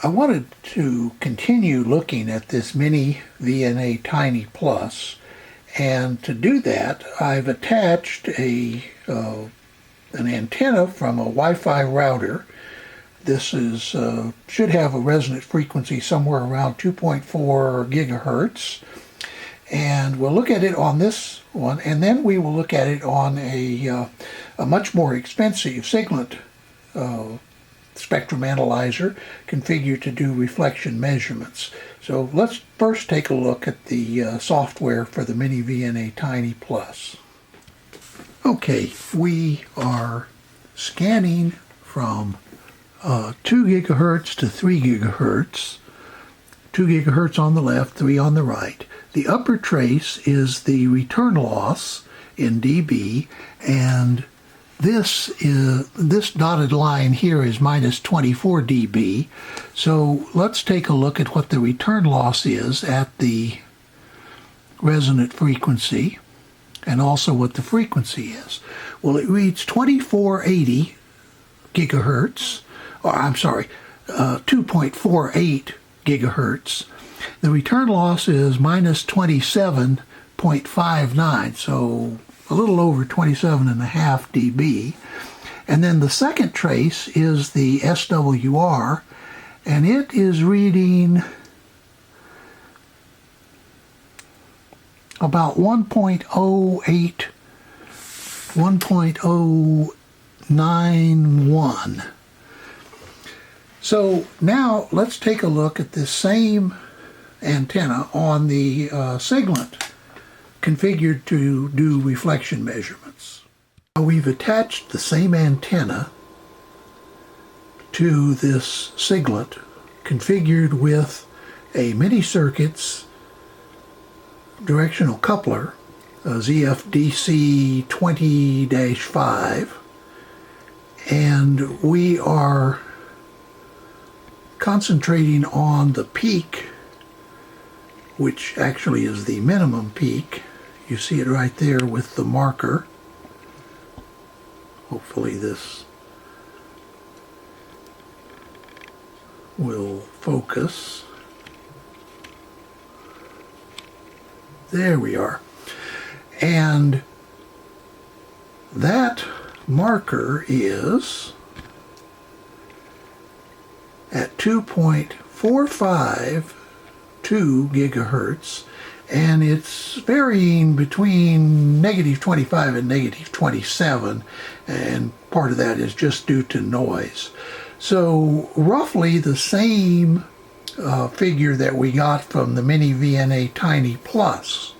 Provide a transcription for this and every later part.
I wanted to continue looking at this miniVNA Tiny Plus, and to do that I've attached an antenna from a Wi-Fi router. This is should have a resonant frequency somewhere around 2.4 gigahertz, and we'll look at it on this one, and then we will look at it on a much more expensive Siglent spectrum analyzer configured to do reflection measurements. So let's first take a look at the software for the miniVNA Tiny Plus. Okay, we are scanning from 2 gigahertz to 3 gigahertz. 2 gigahertz on the left, 3 on the right. The upper trace is the return loss in dB, and this dotted line here is minus 24 dB. So let's take a look at what the return loss is at the resonant frequency, and also what the frequency is. Well, it reads 2480 gigahertz, or I'm sorry, 2.48 gigahertz. The return loss is minus 27.59, so a little over 27.5 dB. And then the second trace is the SWR, and it is reading about 1.08, 1.091. So now let's take a look at this same antenna on the Siglent, configured to do reflection measurements. We've attached the same antenna to this Siglent, configured with a mini-circuits directional coupler, a ZFDC 20-5, and we are concentrating on the peak, which actually is the minimum peak. You see it right there with the marker. Hopefully this will focus. There we are. And that marker is at 2.452 gigahertz, and it's varying between negative 25 and negative 27, and part of that is just due to noise. So roughly the same figure that we got from the miniVNA Tiny Plus.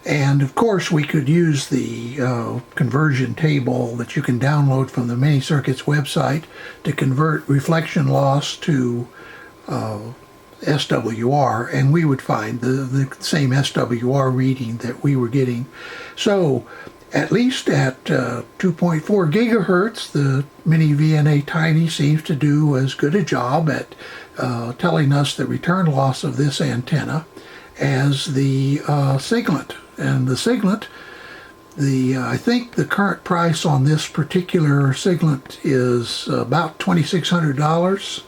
And of course we could use the conversion table that you can download from the Mini-Circuits website to convert reflection loss to SWR, and we would find the same SWR reading that we were getting. So at least at 2.4 gigahertz, the miniVNA Tiny seems to do as good a job at telling us the return loss of this antenna as the Siglent. And the Siglent, I think the current price on this particular Siglent is about $2,600.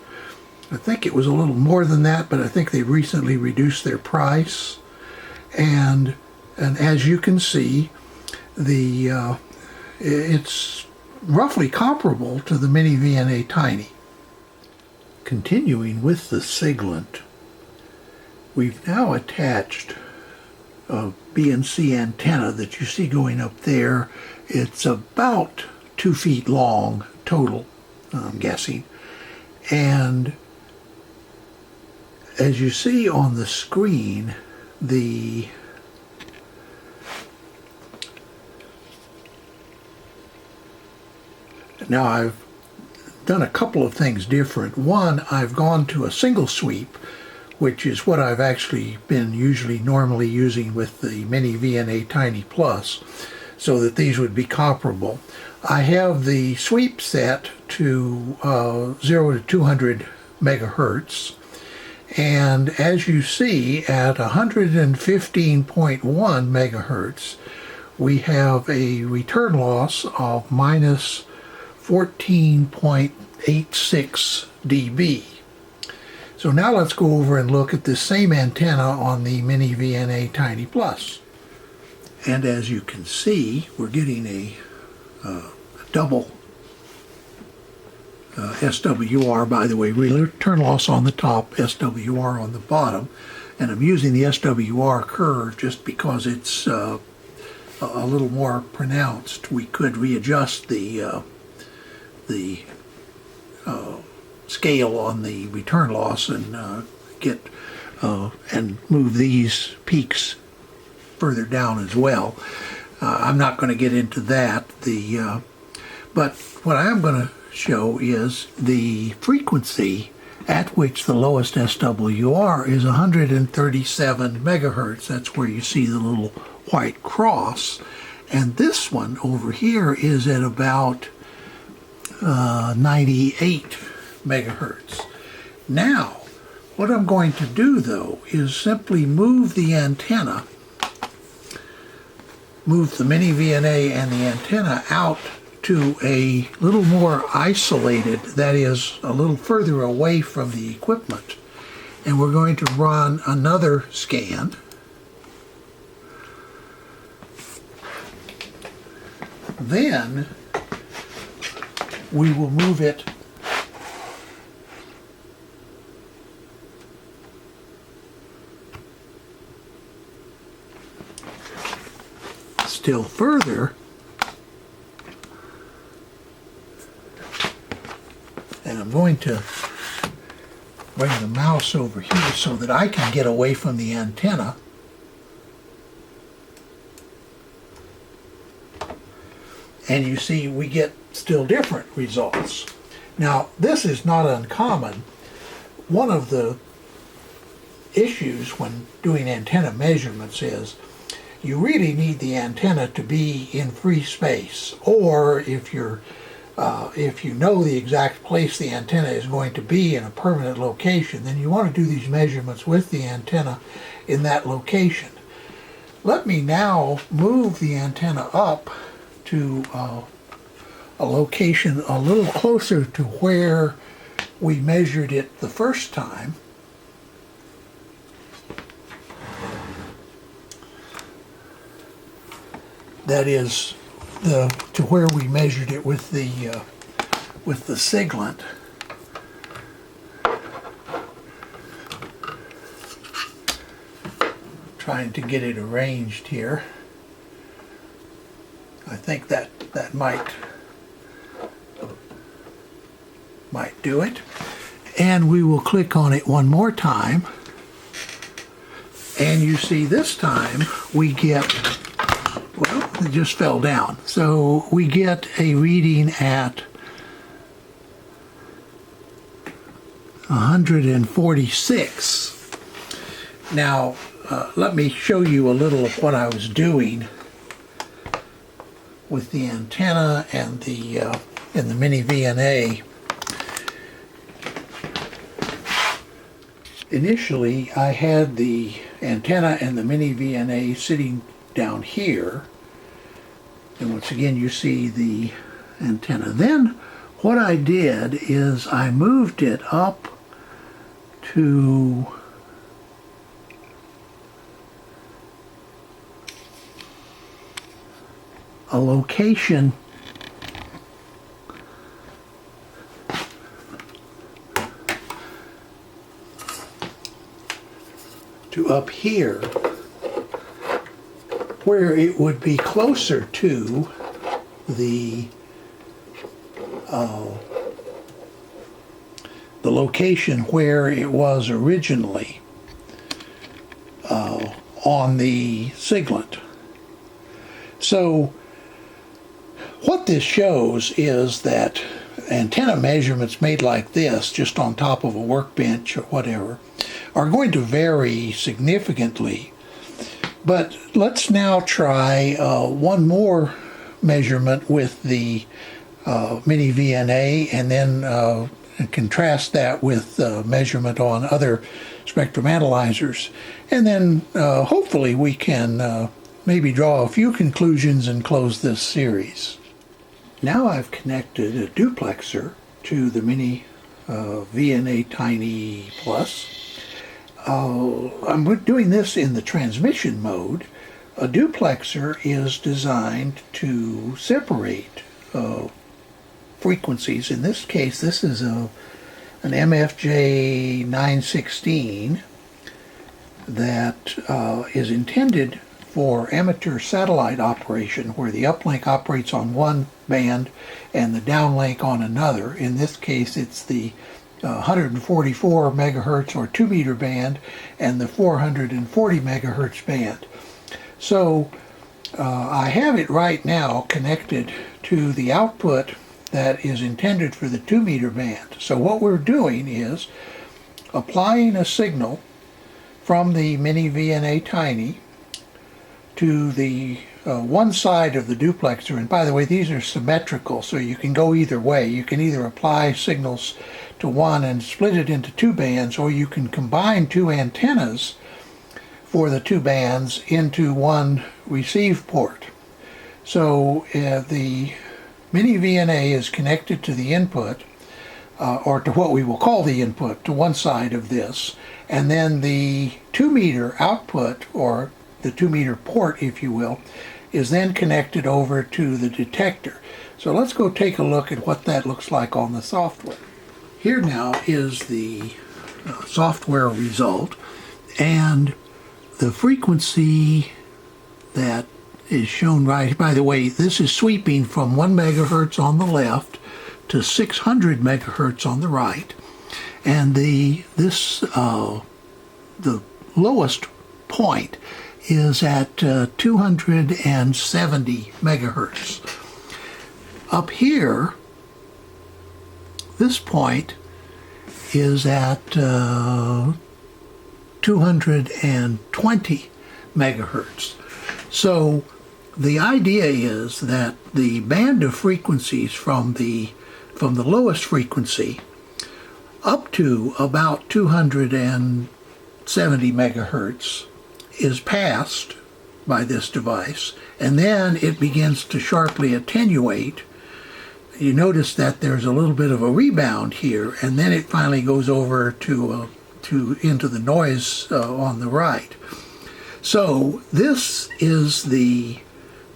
I think it was a little more than that, but I think they recently reduced their price. And as you can see, it's roughly comparable to the miniVNA Tiny. Continuing with the Siglent, we've now attached a BNC antenna that you see going up there. It's about 2 feet long total, I'm guessing. And as you see on the screen, now I've done a couple of things different. One, I've gone to a single sweep, which is what I've actually been normally using with the miniVNA Tiny Plus, so that these would be comparable. I have the sweep set to 0 to 200 megahertz, and as you see, at 115.1 megahertz, we have a return loss of minus 14.86 dB. So now let's go over and look at this same antenna on the miniVNA Tiny Plus. And as you can see, we're getting a double SWR, by the way, return loss on the top, SWR on the bottom. And I'm using the SWR curve just because it's a little more pronounced. We could readjust the scale on the return loss and get and move these peaks further down as well. I'm not going to get into that. But what I am going to show is the frequency at which the lowest SWR is 137 megahertz. That's where you see the little white cross. And this one over here is at about 98 megahertz. Now, what I'm going to do though is simply move the antenna, move the miniVNA and the antenna out to a little more isolated, that is, a little further away from the equipment. And we're going to run another scan. Then we will move it still further, and I'm going to bring the mouse over here so that I can get away from the antenna. And you see we get still different results. Now this is not uncommon. One of the issues when doing antenna measurements is you really need the antenna to be in free space, or if you know the exact place the antenna is going to be in a permanent location, then you want to do these measurements with the antenna in that location. Let me now move the antenna up to a location a little closer to where we measured it the first time. That is to where we measured it with the Siglent. Trying to get it arranged here. I think that might do it. And we will click on it one more time. And you see this time we get, well, it just fell down. So we get a reading at 146. Now, let me show you a little of what I was doing with the antenna and the miniVNA. Initially, I had the antenna and the miniVNA sitting down here, and once again you see the antenna. Then what I did is I moved it up to a location to up here where it would be closer to the location where it was originally on the Siglent. So what this shows is that antenna measurements made like this, just on top of a workbench or whatever, are going to vary significantly. But let's now try one more measurement with the miniVNA, and then contrast that with measurement on other spectrum analyzers. And then hopefully we can maybe draw a few conclusions and close this series. Now I've connected a duplexer to the VNA Tiny Plus. I'm doing this in the transmission mode. A duplexer is designed to separate frequencies. In this case, this is an MFJ 916 that is intended for amateur satellite operation, where the uplink operates on one band and the downlink on another. In this case, it's the 144 megahertz or 2 meter band and the 440 megahertz band. So I have it right now connected to the output that is intended for the 2 meter band. So what we're doing is applying a signal from the miniVNA Tiny to the one side of the duplexer. And by the way, these are symmetrical, so you can go either way. You can either apply signals to one and split it into two bands, or you can combine two antennas for the two bands into one receive port. So the miniVNA is connected to the input, or to what we will call the input, to one side of this, and then the 2 meter output, or the 2 meter port, if you will, is then connected over to the detector. So let's go take a look at what that looks like on the software. Here now is the software result, and the frequency that is shown right, by the way, this is sweeping from 1 megahertz on the left to 600 megahertz on the right, and the lowest point is at 270 megahertz. Up here, this point is at 220 megahertz. So the idea is that the band of frequencies from the lowest frequency up to about 270 megahertz is passed by this device, and then it begins to sharply attenuate. You notice that there's a little bit of a rebound here, and then it finally goes over to into the noise on the right. So this is the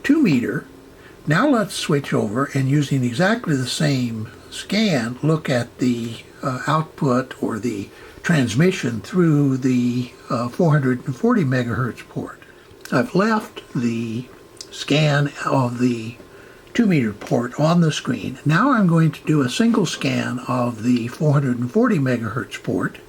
2 meter. Now let's switch over, and using exactly the same scan, look at the output or the transmission through the 440 megahertz port. I've left the scan of the 2 meter port on the screen. Now I'm going to do a single scan of the 440 megahertz port,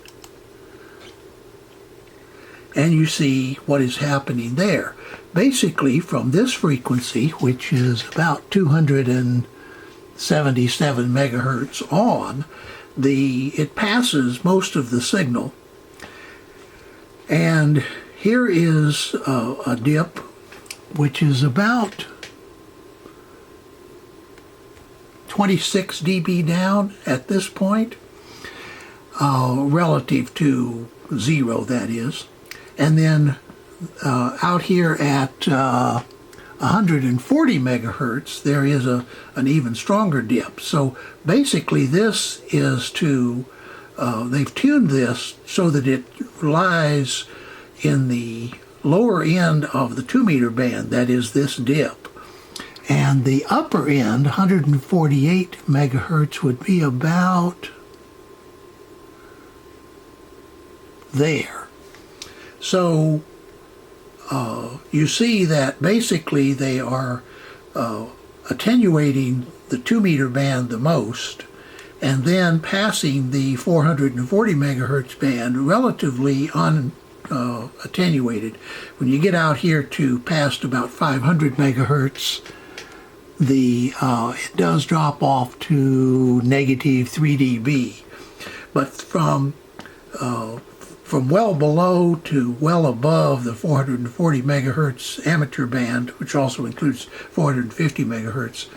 and you see what is happening there. Basically, from this frequency, which is about 277 megahertz on, it passes most of the signal, and here is a dip which is about 26 dB down at this point, relative to 0, that is. And then out here at 140 megahertz, there is an even stronger dip. So basically this is they've tuned this so that it lies in the lower end of the 2 meter band, that is this dip. And the upper end, 148 megahertz, would be about there. So you see that basically they are attenuating the 2 meter band the most, and then passing the 440 megahertz band relatively attenuated. When you get out here to past about 500 megahertz, it does drop off to negative 3 dB. But from well below to well above the 440 megahertz amateur band, which also includes 450 megahertz,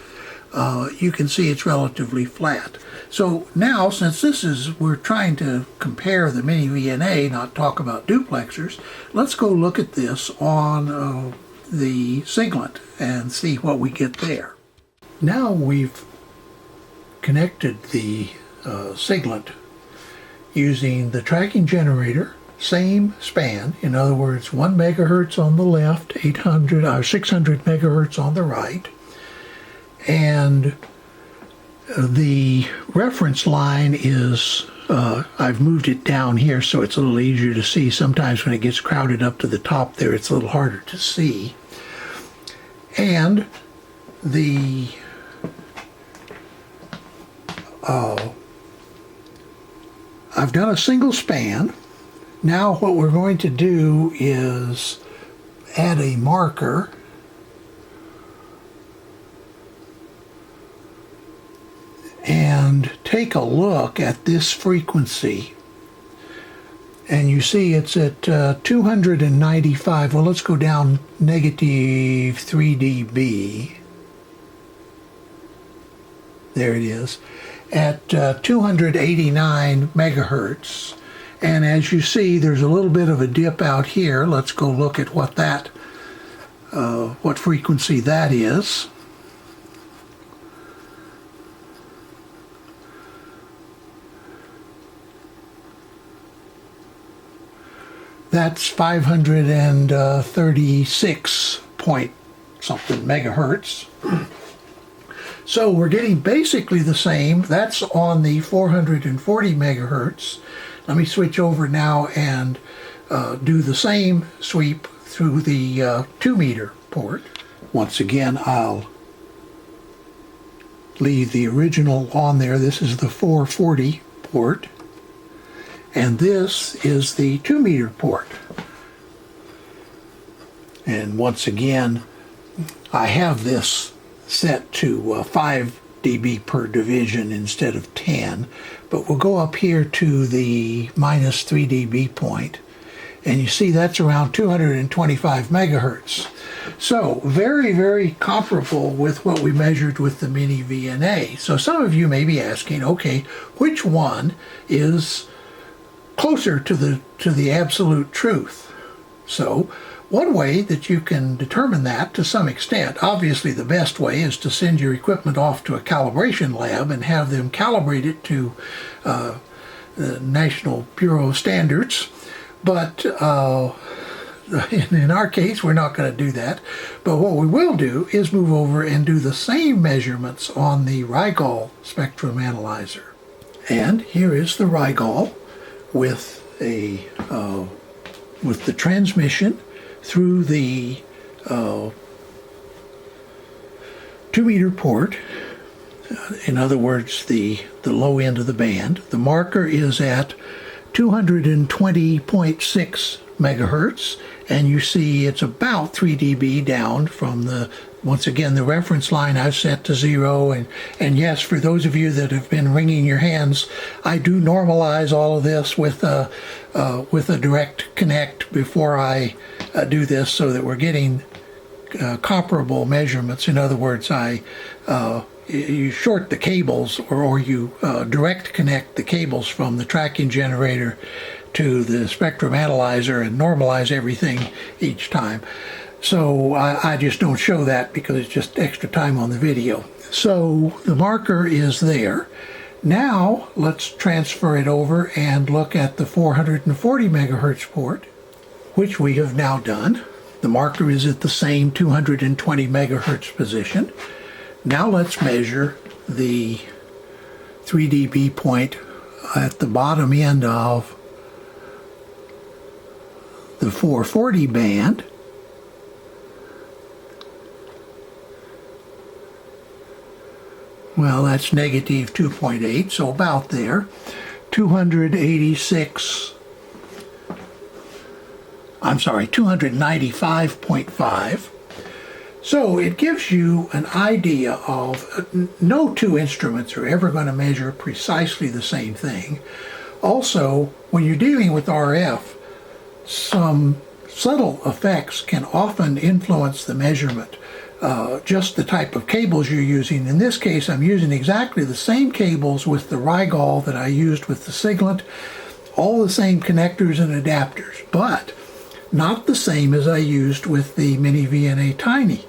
you can see it's relatively flat. So now, since we're trying to compare the miniVNA, not talk about duplexers, let's go look at this on the Siglent and see what we get there. Now we've connected the Siglent using the tracking generator, same span, in other words 1 megahertz on the left, 600 megahertz on the right, and the reference line is, I've moved it down here so it's a little easier to see. Sometimes when it gets crowded up to the top there it's a little harder to see. And the I've done a single span. Now what we're going to do is add a marker and take a look at this frequency. And you see it's at 295. Well, let's go down negative 3 dB. There it is. At 289 megahertz. And as you see, there's a little bit of a dip out here. Let's go look at what that, what frequency that is. That's 536 point something megahertz. So we're getting basically the same. That's on the 440 megahertz. Let me switch over now and do the same sweep through the 2 meter port. Once again, I'll leave the original on there. This is the 440 port. And this is the 2 meter port. And once again, I have this set to 5 dB per division instead of 10, but we'll go up here to the minus 3 dB point, and you see that's around 225 megahertz. So very, very comparable with what we measured with the miniVNA. So some of you may be asking, okay, which one is closer to the absolute truth? So one way that you can determine that to some extent, obviously the best way is to send your equipment off to a calibration lab and have them calibrate it to the National Bureau of Standards. But in our case, we're not going to do that. But what we will do is move over and do the same measurements on the Rigol spectrum analyzer. And here is the Rigol with the transmission through the 2 meter port, in other words the low end of the band. The marker is at 220.6 megahertz, and you see it's about 3 dB down from the, once again, the reference line I've set to 0, and yes, for those of you that have been wringing your hands, I do normalize all of this with a direct connect before I do this, so that we're getting comparable measurements. In other words, you short the cables, or you direct connect the cables from the tracking generator to the spectrum analyzer and normalize everything each time. So I just don't show that because it's just extra time on the video. So the marker is there. Now let's transfer it over and look at the 440 megahertz port, which we have now done. The marker is at the same 220 megahertz position. Now let's measure the 3 dB point at the bottom end of the 440 band. Well, that's negative 2.8, so about there. 295.5. So it gives you an idea of, no two instruments are ever going to measure precisely the same thing. Also, when you're dealing with RF, some subtle effects can often influence the measurement. Just the type of cables you're using. In this case, I'm using exactly the same cables with the Rigol that I used with the Siglent, all the same connectors and adapters, but not the same as I used with the miniVNA Tiny.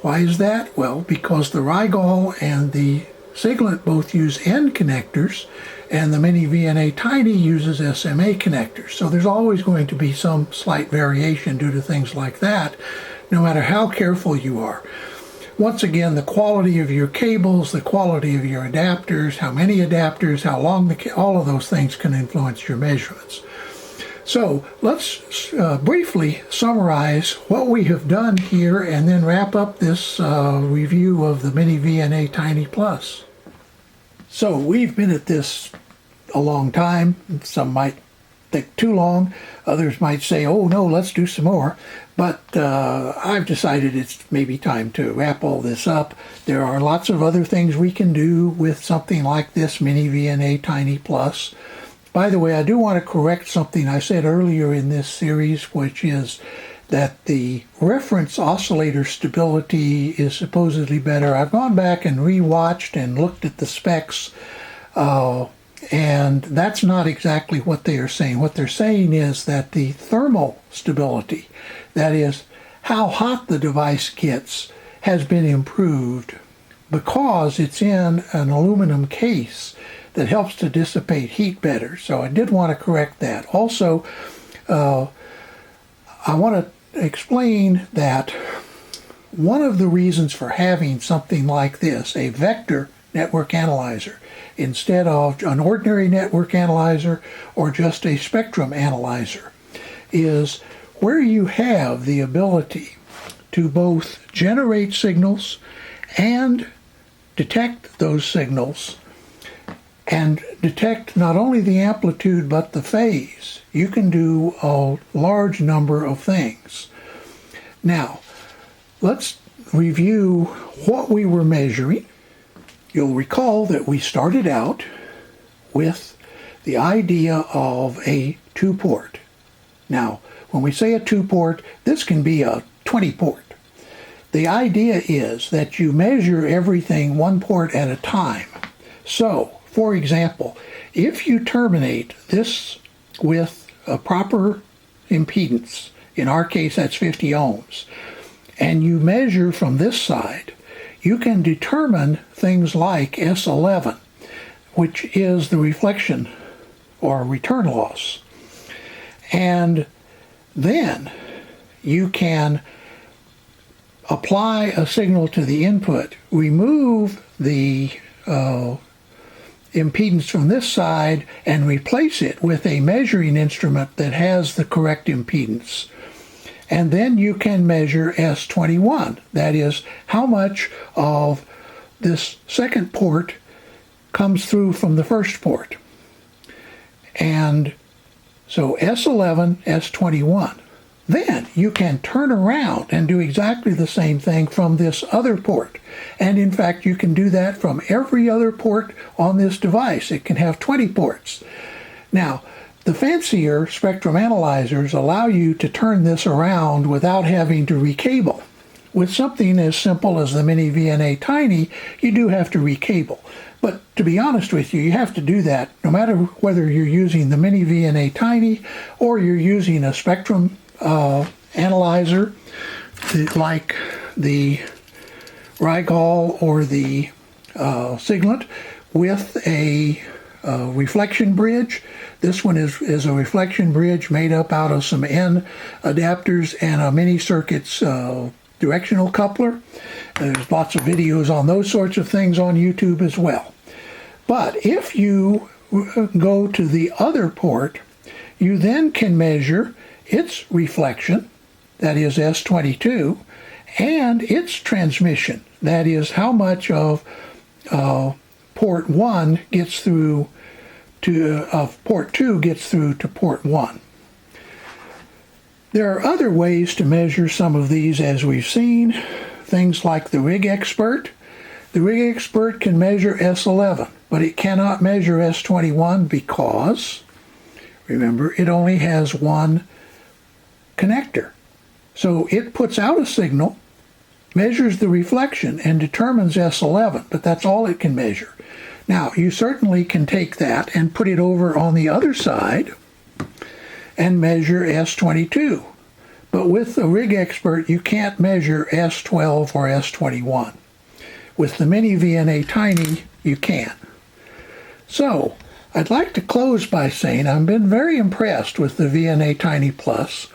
Why is that? Well, because the Rigol and the Siglent both use N connectors, and the miniVNA Tiny uses SMA connectors. So there's always going to be some slight variation due to things like that, no matter how careful you are. Once again, the quality of your cables, the quality of your adapters, how many adapters, how long all of those things can influence your measurements. So let's briefly summarize what we have done here and then wrap up this review of the miniVNA Tiny Plus. So we've been at this a long time. Some might think too long. Others might say, oh no, let's do some more. But I've decided it's maybe time to wrap all this up. There are lots of other things we can do with something like this miniVNA Tiny Plus. By the way, I do want to correct something I said earlier in this series, which is that the reference oscillator stability is supposedly better. I've gone back and rewatched and looked at the specs, and that's not exactly what they are saying. What they're saying is that the thermal stability, that is, how hot the device gets, has been improved because it's in an aluminum case that helps to dissipate heat better. So I did want to correct that. Also, I want to explain that one of the reasons for having something like this, a vector network analyzer, instead of an ordinary network analyzer or just a spectrum analyzer, is where you have the ability to both generate signals and detect those signals and detect not only the amplitude but the phase. You can do a large number of things. Now, let's review what we were measuring. You'll recall that we started out with the idea of a 2-port. Now, when we say a 2-port, this can be a 20-port. The idea is that you measure everything 1 port at a time. So, for example, if you terminate this with a proper impedance, in our case that's 50 ohms, and you measure from this side, you can determine things like S11, which is the reflection or return loss. And then you can apply a signal to the input, remove the impedance from this side, and replace it with a measuring instrument that has the correct impedance. And then you can measure S21, that is, how much of this second port comes through from the first port. And so S11, S21. Then you can turn around and do exactly the same thing from this other port. And in fact, you can do that from every other port on this device. It can have 20 ports. Now, the fancier spectrum analyzers allow you to turn this around without having to recable. With something as simple as the miniVNA Tiny, you do have to recable. But to be honest with you, you have to do that no matter whether you're using the miniVNA Tiny or you're using a spectrum analyzer like the Rigol or the Siglent with a reflection bridge. This one is a reflection bridge made up out of some N adapters and a mini circuits directional coupler. There's lots of videos on those sorts of things on YouTube as well. But if you go to the other port, you then can measure its reflection, that is S22, and its transmission, that is how much of port 1 gets through to, port 2 gets through to port 1. There are other ways to measure some of these, as we've seen, things like the Rig Expert. The Rig Expert can measure S11, but it cannot measure S21 because, remember, it only has one connector. So it puts out a signal, measures the reflection, and determines S11, but that's all it can measure. Now, you certainly can take that and put it over on the other side and measure S22. But with the Rig Expert, you can't measure S12 or S21. With the miniVNA Tiny, you can. So, I'd like to close by saying I've been very impressed with the VNA Tiny Plus.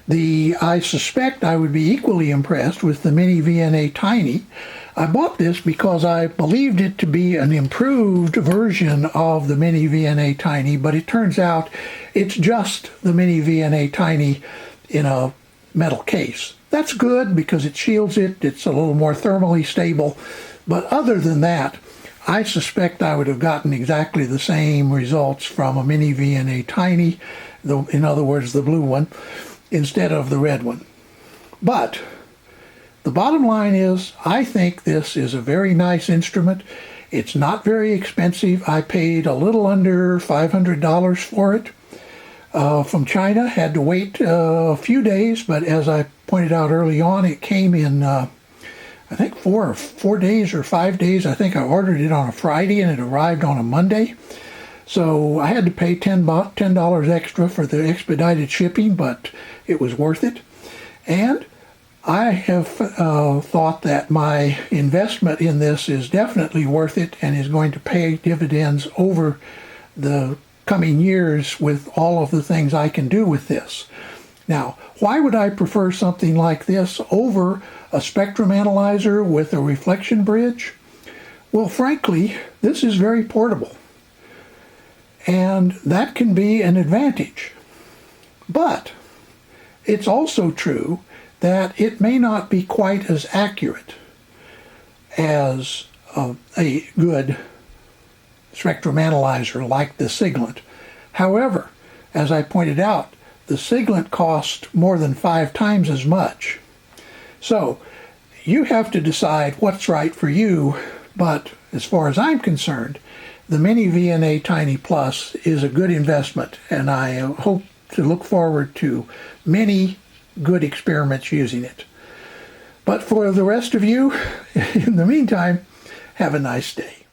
I suspect I would be equally impressed with the miniVNA Tiny. I bought this because I believed it to be an improved version of the miniVNA Tiny, but it turns out it's just the miniVNA Tiny in a metal case. That's good because it shields it, it's a little more thermally stable, but other than that, I suspect I would have gotten exactly the same results from a miniVNA Tiny, in other words, the blue one, instead of the red one. But the bottom line is, I think this is a very nice instrument. It's not very expensive. I paid a little under $500 for it from China. Had to wait a few days, but as I pointed out early on, it came in, I think 4 days or 5 days. I think I ordered it on a Friday and it arrived on a Monday. So I had to pay $10 extra for the expedited shipping, but it was worth it. And I have thought that my investment in this is definitely worth it and is going to pay dividends over the coming years with all of the things I can do with this. Now, why would I prefer something like this over a spectrum analyzer with a reflection bridge? Well, frankly, this is very portable. And that can be an advantage. But it's also true that it may not be quite as accurate as a good spectrum analyzer like the Siglent. However, as I pointed out, the Siglent cost more than 5 times as much. So you have to decide what's right for you, but as far as I'm concerned, the miniVNA Tiny Plus is a good investment, and I hope to look forward to many good experiments using it. But for the rest of you, in the meantime, have a nice day.